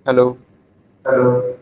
Hello. Hello.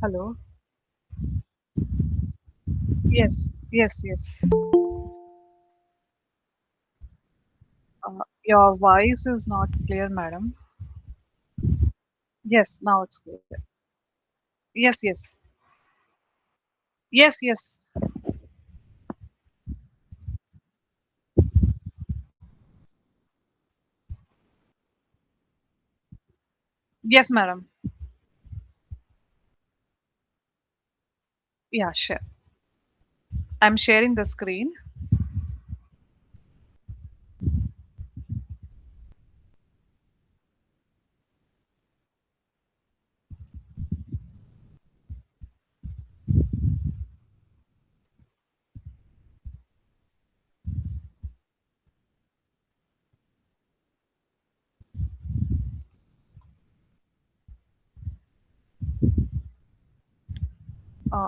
Hello. Yes, yes, yes. Your voice is not clear, madam. Yes, now it's clear. Yes, yes. Yes, yes. Yes, madam. Yeah, sure. I'm sharing the screen.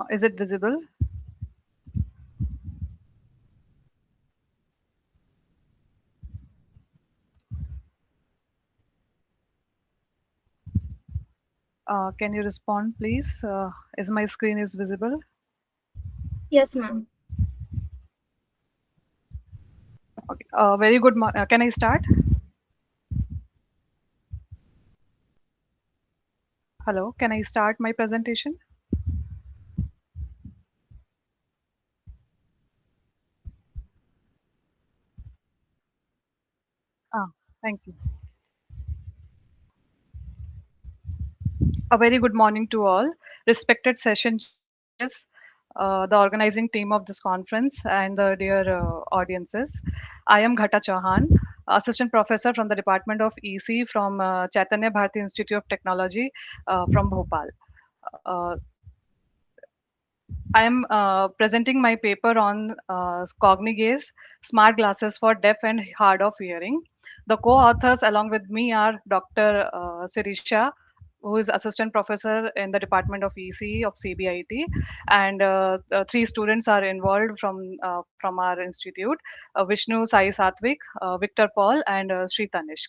Is it visible? Can you respond, please? Is my screen is visible? Yes, ma'am. Okay. Very good. Can I start? Hello. Can I start my presentation? Ah, thank you. A very good morning to all, respected session judges, the organizing team of this conference, and the dear audiences. I am Ghata Chauhan, assistant professor from the Department of EC from Chaitanya Bharati Institute of Technology from Bhopal. Uh, I am presenting my paper on Cognigaze, smart glasses for deaf and hard of hearing. The co-authors along with me are Dr. Sirisha, who is assistant professor in the Department of EC of CBIT, and three students are involved from our institute: Vishnu Sai Satvik, Victor Paul, and Sri Tanishk.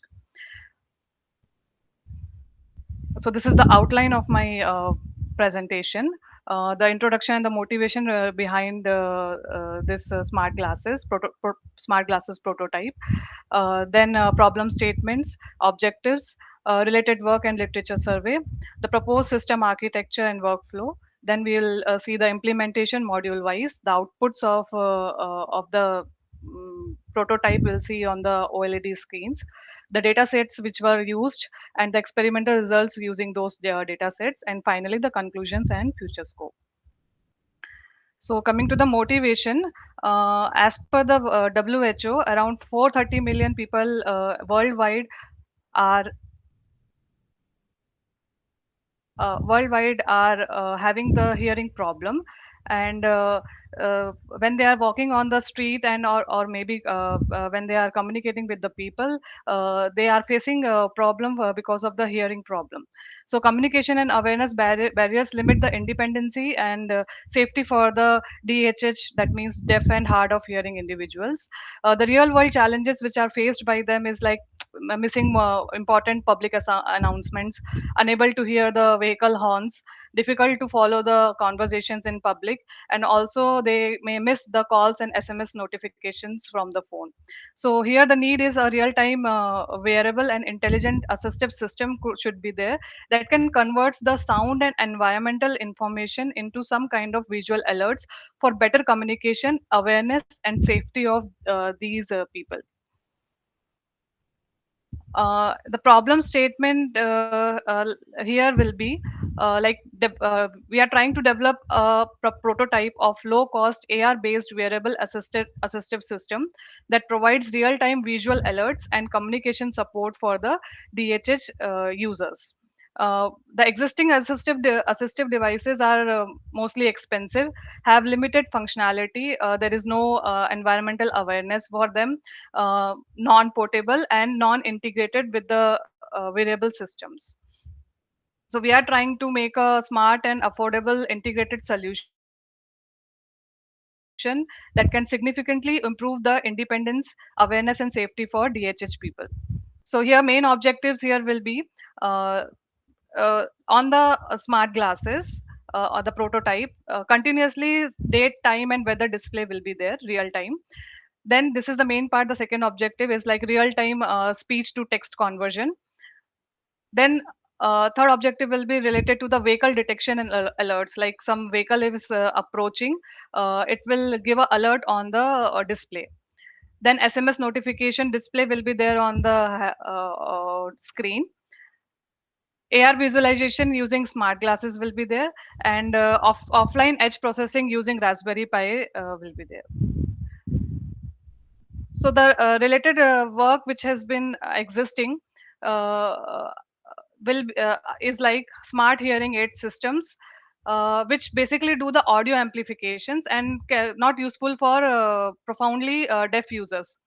So this is the outline of my presentation. The introduction and the motivation behind this smart glasses prototype. Then problem statements, objectives, related work and literature survey, the proposed system architecture and workflow. Then we'll see the implementation module wise, the outputs of the prototype we'll see on the OLED screens, the data sets which were used and the experimental results using those data sets, and finally the conclusions and future scope. So coming to the motivation, as per the WHO, around 430 million people worldwide are having the hearing problem, and when they are walking on the street and or maybe when they are communicating with the people, they are facing a problem because of the hearing problem. So communication and awareness barriers limit the independency and safety for the DHH, that means deaf and hard of hearing individuals. The real world challenges which are faced by them is like missing important public announcements, unable to hear the vehicle horns, difficult to follow the conversations in public, and also they may miss the calls and SMS notifications from the phone. So here the need is a real-time wearable and intelligent assistive system should be there that can convert the sound and environmental information into some kind of visual alerts for better communication, awareness, and safety of these people. The problem statement here will be we are trying to develop a prototype of low cost AR based wearable assistive system that provides real time visual alerts and communication support for the DHH users. The existing assistive devices are mostly expensive, have limited functionality. There is no environmental awareness for them, non-portable and non-integrated with the wearable systems. So we are trying to make a smart and affordable integrated solution that can significantly improve the independence, awareness, and safety for DHH people. So here main objectives here will be uh, on the smart glasses. or the prototype. Continuously date, time, and weather display will be there, real time. Then this is the main part. The second objective is like real time speech to text conversion. Then third objective will be related to the vehicle detection and alerts. Like some vehicle is approaching, it will give a alert on the display. Then SMS notification display will be there on the screen. AR visualization using smart glasses will be there, and offline edge processing using Raspberry Pi will be there. So the related work which has been existing uh, is like smart hearing aid systems, which basically do the audio amplifications and not useful for profoundly deaf users.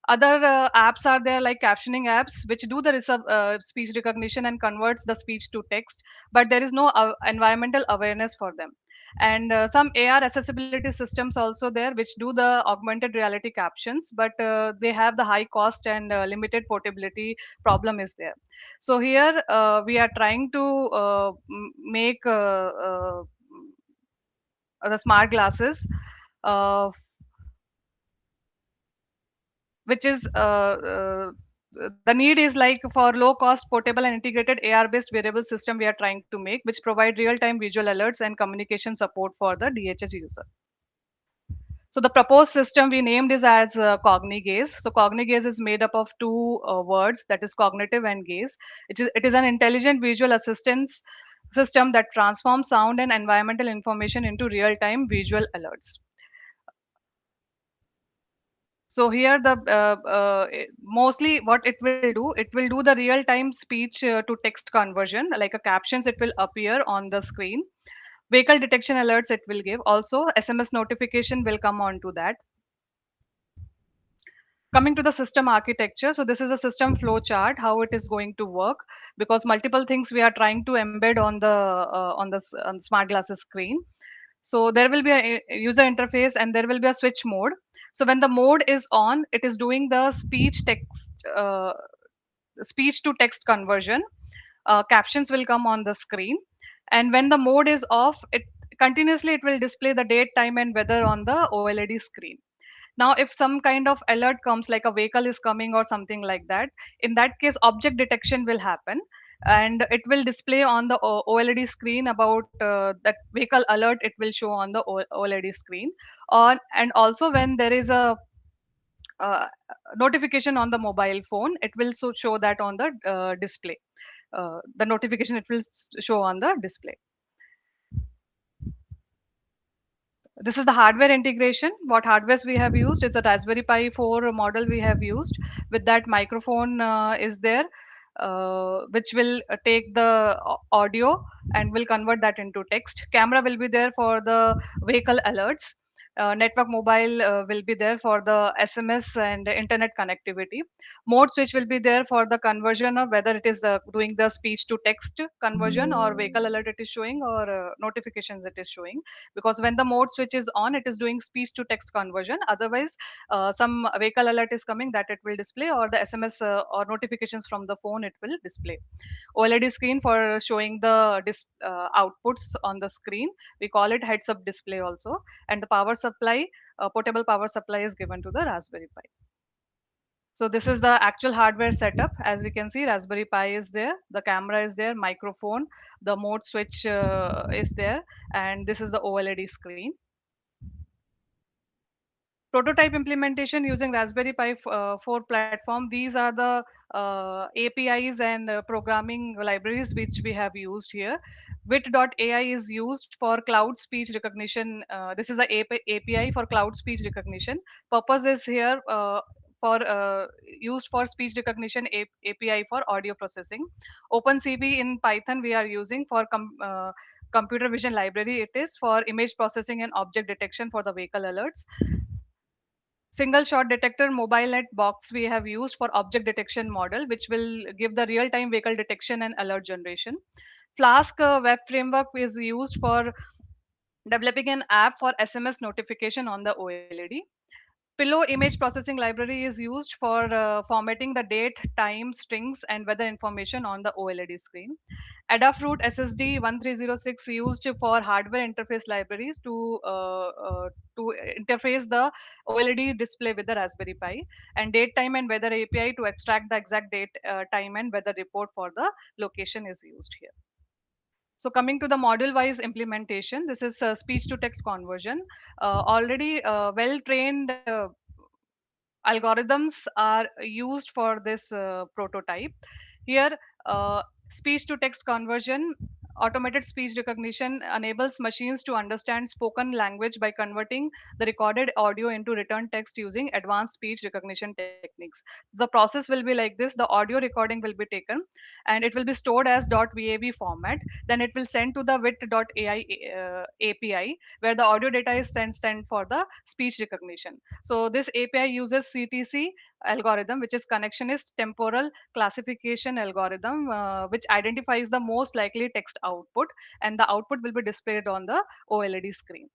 Other apps are there like captioning apps which do the speech recognition and converts the speech to text, but there is no environmental awareness for them. And some AR accessibility systems also there which do the augmented reality captions, but they have the high cost and limited portability problem is there. So here we are trying to make the smart glasses, uh, which is the need is like for low cost portable and integrated AR based wearable system we are trying to make, which provide real time visual alerts and communication support for the DHH user. So the proposed system we named is as CogniGaze. So CogniGaze is made up of two words, that is cognitive and gaze. It is an intelligent visual assistance system that transforms sound and environmental information into real time visual alerts. So here the mostly what it will do, it will do the real time speech to text conversion, like a captions it will appear on the screen. Vehicle detection alerts it will give. Also SMS notification will come on to that. Coming to the system architecture, so this is a system flow chart how it is going to work, because multiple things we are trying to embed on the smart glasses screen. So there will be a user interface and there will be a switch mode. So when the mode is on, it is doing the speech to text conversion. Captions will come on the screen, and when the mode is off, it continuously it will display the date, time, and weather on the OLED screen. Now if some kind of alert comes like a vehicle is coming or something like that, in that case object detection will happen, and it will display on the OLED screen about that vehicle alert, it will show on the OLED screen. And also when there is a uh, notification on the mobile phone, it will show that on the display. The notification it will show on the display. This is the hardware integration. What hardwares we have used? It's a Raspberry Pi 4 model we have used. With that, microphone is there, which will take the audio and will convert that into text. Camera will be there for the vehicle alerts. Network mobile will be there for the SMS and internet connectivity. Mode switch will be there for the conversion of whether it is doing the speech to text conversion or vehicle alert it is showing, or notifications it is showing. Because when the mode switch is on, it is doing speech to text conversion. Otherwise some vehicle alert is coming, that it will display, or the SMS or notifications from the phone it will display. OLED screen for showing the outputs on the screen, we call it heads up display also. And the power supply, portable power supply is given to the Raspberry Pi. So this is the actual hardware setup. As we can see, Raspberry Pi is there, the camera is there, microphone, the mode switch is there, and this is the OLED screen. Prototype implementation using Raspberry Pi 4 platform. These are the APIs and programming libraries which we have used here. Wit.ai is used for cloud speech recognition. This is a API for cloud speech recognition. Purpose is here for used for speech recognition API for audio processing. OpenCV in Python we are using for computer vision library. It is for image processing and object detection for the vehicle alerts. Single shot detector mobile net box we have used for object detection model, which will give the real time vehicle detection and alert generation. Flask web framework is used for developing an app for SMS notification on the OLED. Pillow image processing library is used for formatting the date, time, strings, and weather information on the OLED screen. Adafruit SSD 1306 used for hardware interface libraries to interface the OLED display with the Raspberry Pi, and date, time, and weather API to extract the exact date, time, and weather report for the location is used here. So coming to the module-wise implementation, this is speech-to-text conversion. Already well-trained algorithms are used for this prototype. Here, uh, speech to text conversion, automated speech recognition enables machines to understand spoken language by converting the recorded audio into return text using advanced speech recognition techniques. The process will be like this: the audio recording will be taken and it will be stored as .wav format. Then it will send to the wit.ai API, where the audio data is sent for the speech recognition. So this API uses CTC algorithm, which is connectionist temporal classification algorithm, which identifies the most likely text output, and the output will be displayed on the OLED screen.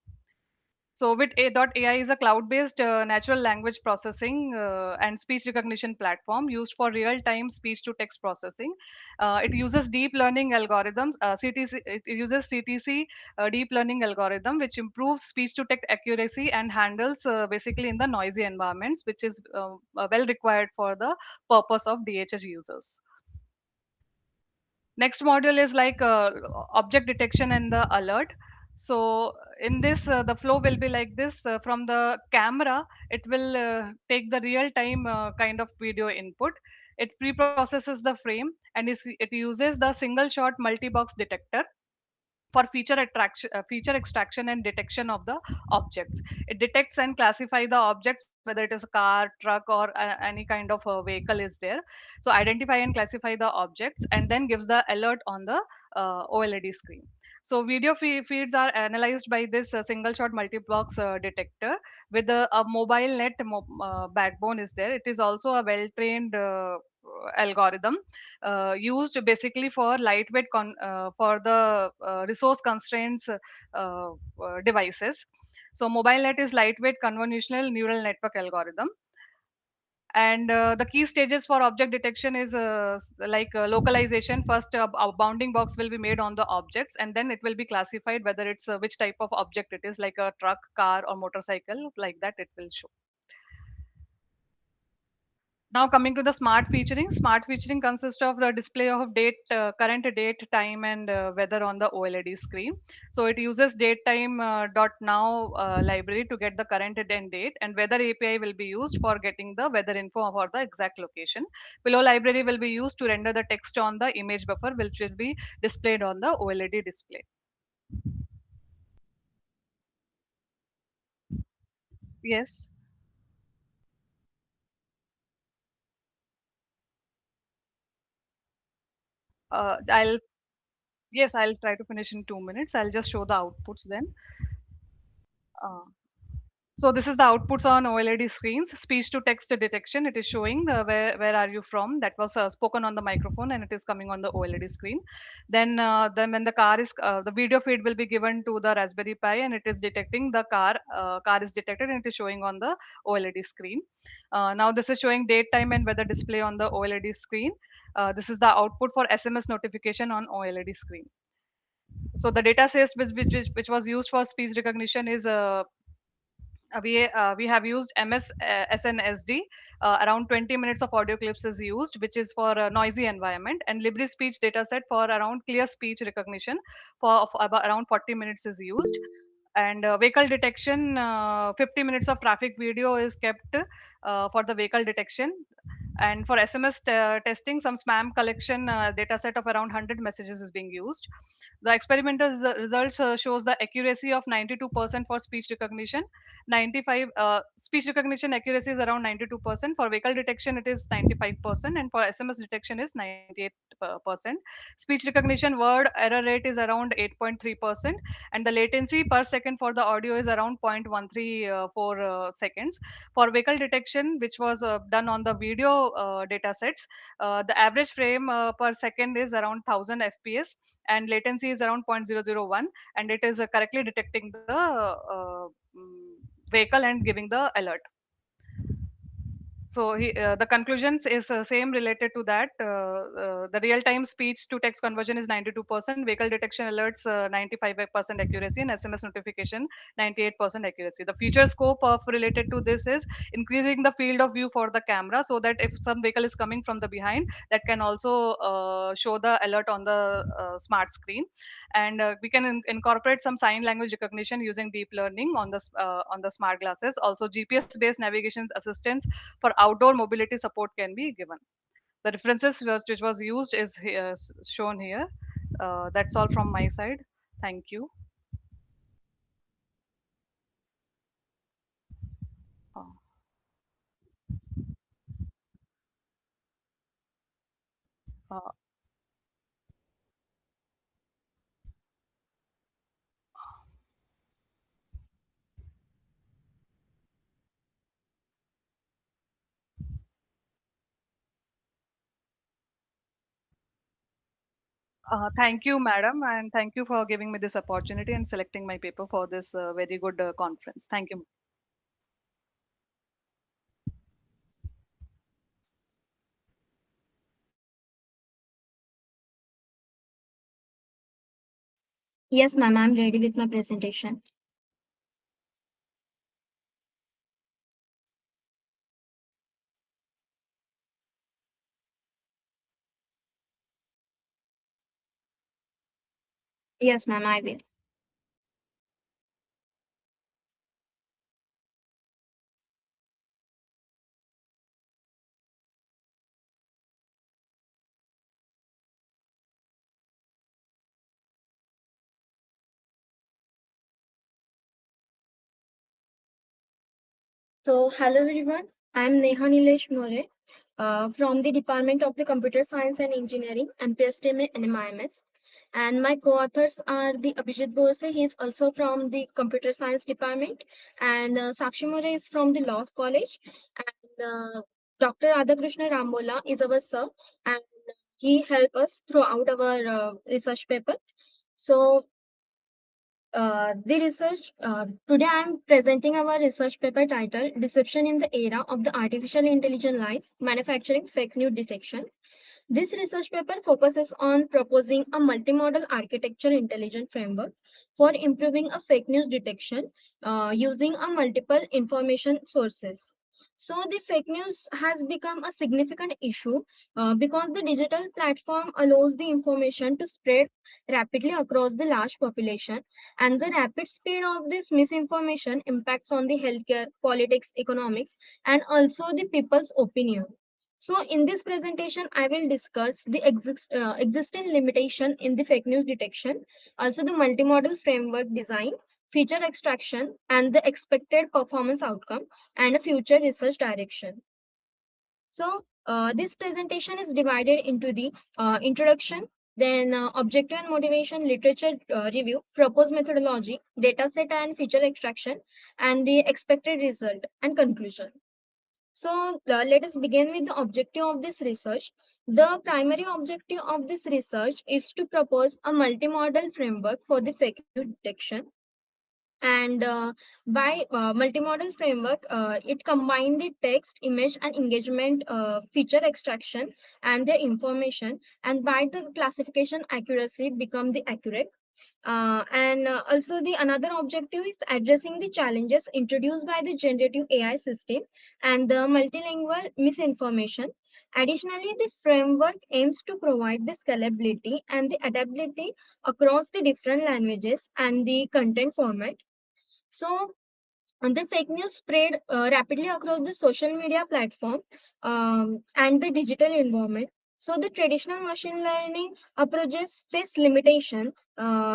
So with A.ai is a cloud-based natural language processing and speech recognition platform used for real-time speech-to-text processing. It uses deep learning algorithms. CTC, it uses CTC deep learning algorithm, which improves speech-to-text accuracy and handles basically in the noisy environments, which is well required for the purpose of DHH users. Next module is like object detection and the alert. So in this, the flow will be like this. From the camera, it will take the real time kind of video input. It pre-processes the frame and it uses the single shot multi-box detector for feature extraction and detection of the objects. It detects and classify the objects, whether it is a car, truck, or any kind of a vehicle is there. So identify and classify the objects and then gives the alert on the OLED screen. So video feeds are analyzed by this single shot multi-box detector with a mobile net backbone is there. It is also a well trained algorithm used basically for lightweight for the resource constraints devices. So mobile net is lightweight convolutional neural network algorithm. And the key stages for object detection is like localization. First, a bounding box will be made on the objects, and then it will be classified whether it's which type of object it is, like a truck, car, or motorcycle. Like that, it will show. Now coming to the smart featuring. Smart featuring consists of the display of date, current date, time, and weather on the OLED screen. So it uses date time .now library to get the current and date, and weather API will be used for getting the weather info for the exact location. Below library will be used to render the text on the image buffer, which will be displayed on the OLED display. Yes, I'll yes, I'll try to finish in 2 minutes. I'll just show the outputs then. Uh, So this is the outputs on OLED screens. Speech to text detection. It is showing where are you from. That was spoken on the microphone, and it is coming on the OLED screen. Then when the car is the video feed will be given to the Raspberry Pi, and it is detecting the car. Car is detected, and it is showing on the OLED screen. Now this is showing date, time, and weather display on the OLED screen. This is the output for SMS notification on OLED screen. So the data set which was used for speech recognition is we have used MS SNSD. Around 20 minutes of audio clips is used, which is for a noisy environment, and Libri speech dataset for around clear speech recognition for about around 40 minutes is used. And vehicle detection, 50 minutes of traffic video is kept for the vehicle detection. And for SMS testing, some spam collection data set of around 100 messages is being used. The experimental results shows the accuracy of 92% for speech recognition. 95 speech recognition accuracy is around 92%. For vehicle detection, it is 95%, and for SMS detection is 98%. Speech recognition word error rate is around 8.3%, and the latency per second for the audio is around 0.134 seconds. For vehicle detection, which was done on the video data sets, the average frame per second is around 1000 fps, and latency is around 0.001, and it is correctly detecting the vehicle and giving the alert. So the conclusions is same related to that. The real-time speech to text conversion is 92%, vehicle detection alerts 95% accuracy, and SMS notification 98% accuracy. The future scope of related to this is increasing the field of view for the camera, so that if some vehicle is coming from the behind, that can also show the alert on the smart screen. And we can incorporate some sign language recognition using deep learning on the smart glasses. Also, GPS-based navigation assistance for outdoor mobility support can be given. The references which was used is here, shown here. That's all from my side. Thank you. Uh, uh, thank you, madam, and thank you for giving me this opportunity and selecting my paper for this very good conference. Thank you. Yes, ma'am, I'm ready with my presentation. Yes, ma'am, I will. So, hello everyone. I'm Neha Nilesh More from the Department of the Computer Science and Engineering, MPSTM and MIMS. And my co-authors are the Abhijit Borse, he is also from the Computer Science Department, and Sakshi More is from the Law College, and Dr. Radhakrishna Rambola is our sir, and he helped us throughout our research paper. So, the research today I'm presenting our research paper titled Deception in the Era of the Artificial Intelligence Life Manufacturing Fake News Detection. This research paper focuses on proposing a multimodal architecture intelligent framework for improving a fake news detection using a multiple information sources. So the fake news has become a significant issue because the digital platform allows the information to spread rapidly across the large population, and the rapid speed of this misinformation impacts on the healthcare, politics, economics, and also the people's opinion. So in this presentation, I will discuss the existing limitation in the fake news detection, also the multimodal framework design, feature extraction, and the expected performance outcome, and a future research direction. So this presentation is divided into the introduction, then objective and motivation, literature review, proposed methodology, dataset and feature extraction, and the expected result and conclusion. So let us begin with the objective of this research. The primary objective of this research is to propose a multimodal framework for the fake news detection. And by multimodal framework, it combined the text, image, and engagement feature extraction and the information. And by the classification accuracy become the accurate, and also the another objective is addressing the challenges introduced by the generative AI system and the multilingual misinformation. Additionally, the framework aims to provide the scalability and the adaptability across the different languages and the content format. So, and the fake news spread rapidly across the social media platform and the digital environment. So the traditional machine learning approaches face limitation,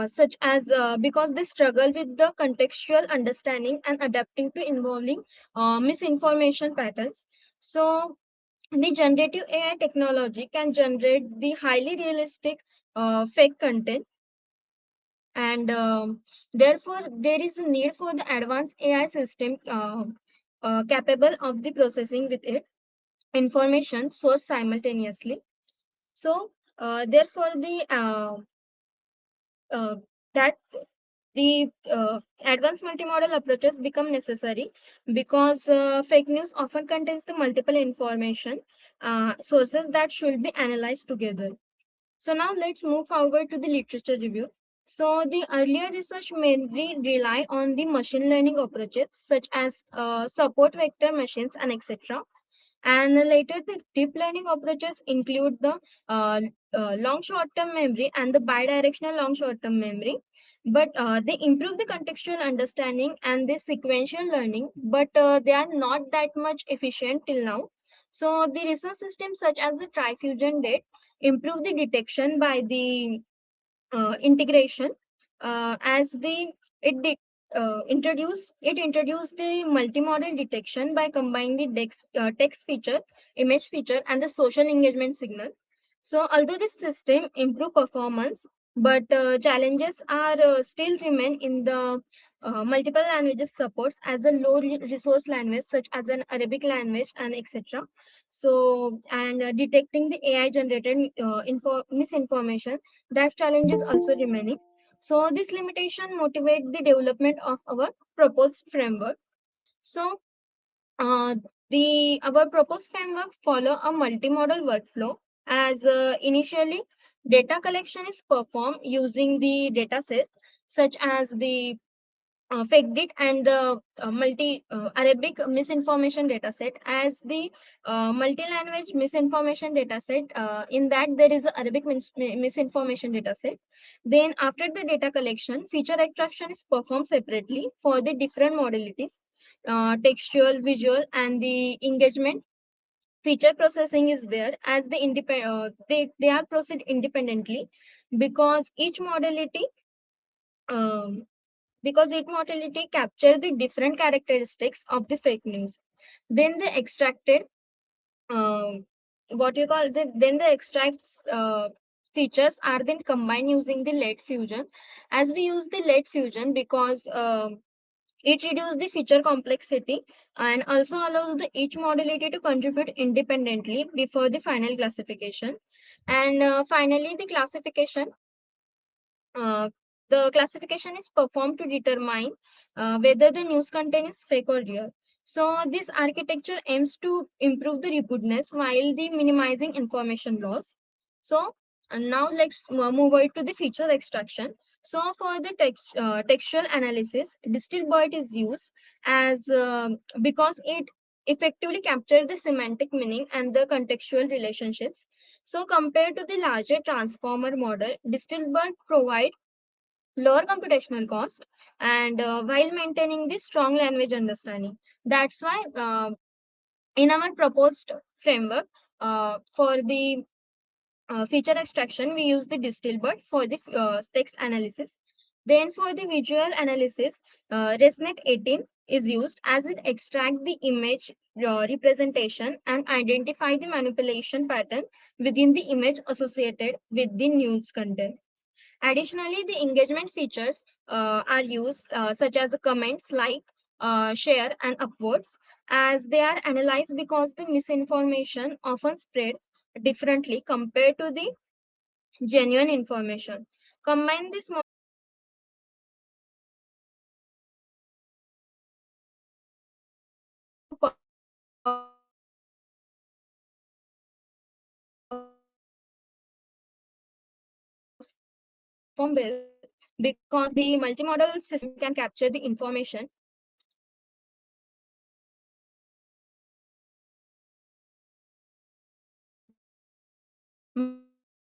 such as because they struggle with the contextual understanding and adapting to involving misinformation patterns. So the generative AI technology can generate the highly realistic fake content, and therefore there is a need for the advanced AI system capable of the processing with it information source simultaneously. So therefore the uh, that the advanced multimodal approaches become necessary because fake news often contains the multiple information sources that should be analyzed together. So now let's move forward to the literature review. So the earlier research mainly rely on the machine learning approaches such as support vector machines and etc. And later, the deep learning approaches include the uh, long short-term memory and the bidirectional long short-term memory. But they improve the contextual understanding and the sequential learning, but they are not that much efficient till now. So the research systems such as the trifusion date improve the detection by the integration as the it de- introduced the multimodal detection by combining the text feature, image feature, and the social engagement signal. So although this system improve performance, but challenges are still remain in the multiple languages supports as a low resource language such as an Arabic language and etc. So and detecting the AI generated misinformation, that challenge is also remaining. So this limitation motivate the development of our proposed framework. So uh, the our proposed framework follow a multimodal workflow as initially data collection is performed using the data sets such as the FACDIT and the multi Arabic misinformation dataset as the multi-language misinformation dataset. In that, there is a Arabic misinformation dataset. Then, after the data collection, feature extraction is performed separately for the different modalities, textual, visual, and the engagement. Feature processing is there as they are processed independently because each modality um, capture the different characteristics of the fake news. Then the extracted, um, what you call the then the extracts features are then combined using the lead fusion. As we use the lead fusion because it reduces the feature complexity and also allows the each modality to contribute independently before the final classification. And finally, uh, the classification is performed to determine whether the news content is fake or real. So this architecture aims to improve the robustness while the minimizing information loss. So and now let's move over to the feature extraction. So for the textual analysis, distilled byte is used as because it effectively captures the semantic meaning and the contextual relationships. So compared to the larger transformer model, distilled byte provide lower computational cost and while maintaining the strong language understanding. That's why in our proposed framework for the feature extraction, we use the distill bot for the text analysis. Then for the visual analysis, ResNet 18 is used as it extract the image representation and identify the manipulation pattern within the image associated with the news content. Additionally, the engagement features are used such as comments, like, share, and upvotes, as they are analyzed because the misinformation often spread differently compared to the genuine information. Combine this perform well because the multimodal system can capture the information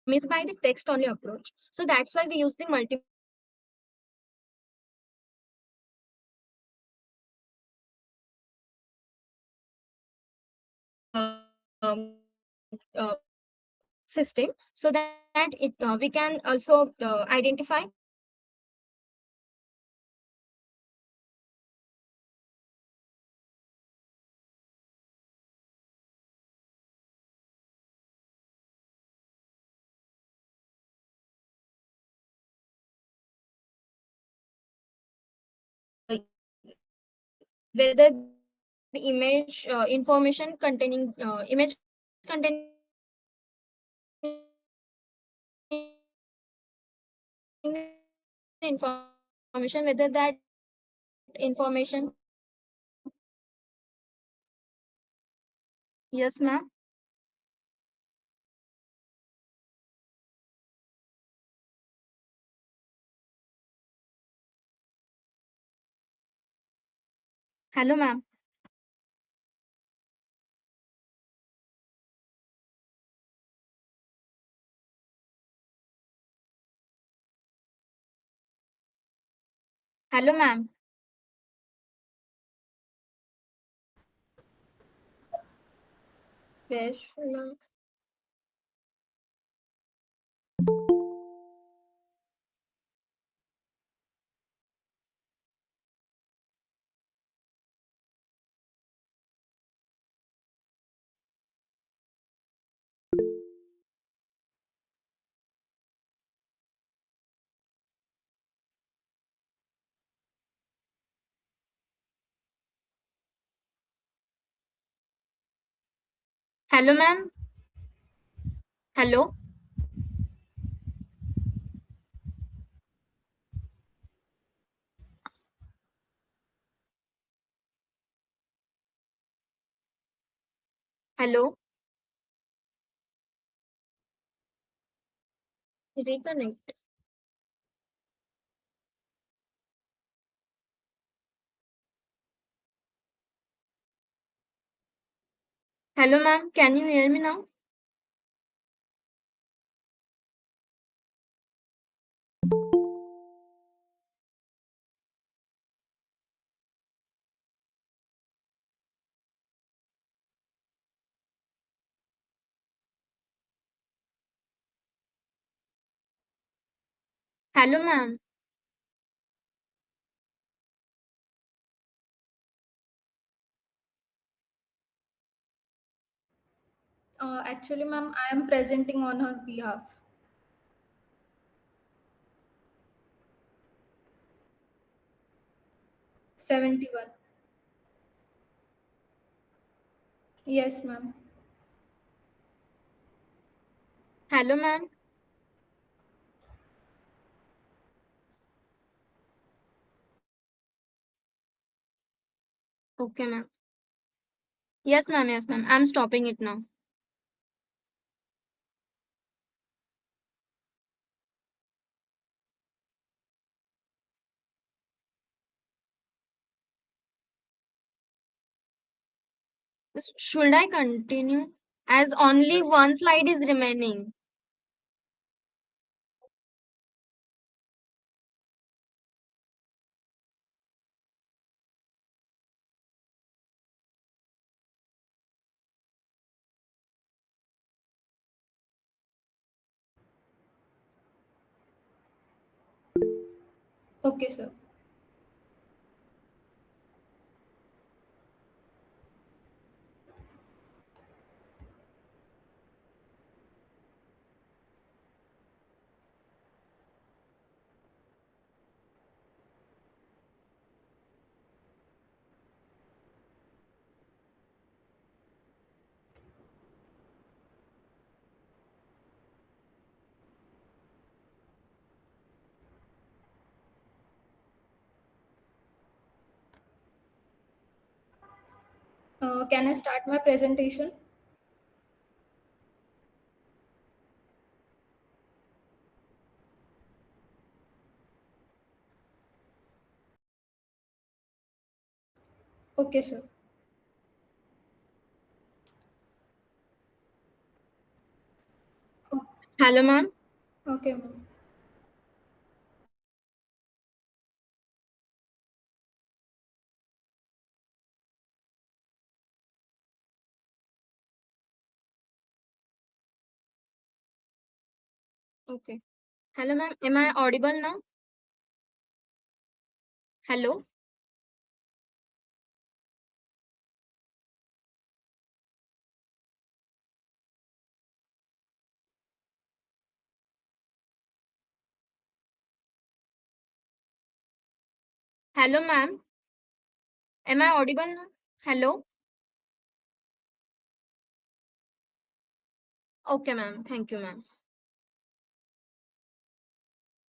missed by the text only approach. So that's why we use the multimodal system so that we can also identify whether the image information containing image containing the information is fake or real. So that's why we use the multimodal approach. information, whether that information. Yes, ma'am. Hello, ma'am. Hello, ma'am. Yes, ma'am. Hello, ma'am. Hello. Hello. Reconnect. Hello, ma'am. Can you hear me now? Hello, ma'am. Actually, ma'am, I am presenting on her behalf. 71. Yes, ma'am. Hello, ma'am. Okay, ma'am. Yes, ma'am. Yes, ma'am. I'm stopping it now. Should I continue? As only one slide is remaining. Okay, sir. Can I start my presentation? Okay, sir. Oh, Hello, ma'am. okay, ma'am. Okay. Hello, ma'am. Am I audible now? Hello. Hello, ma'am. Am I audible now? Hello. Okay, ma'am. Thank you, ma'am.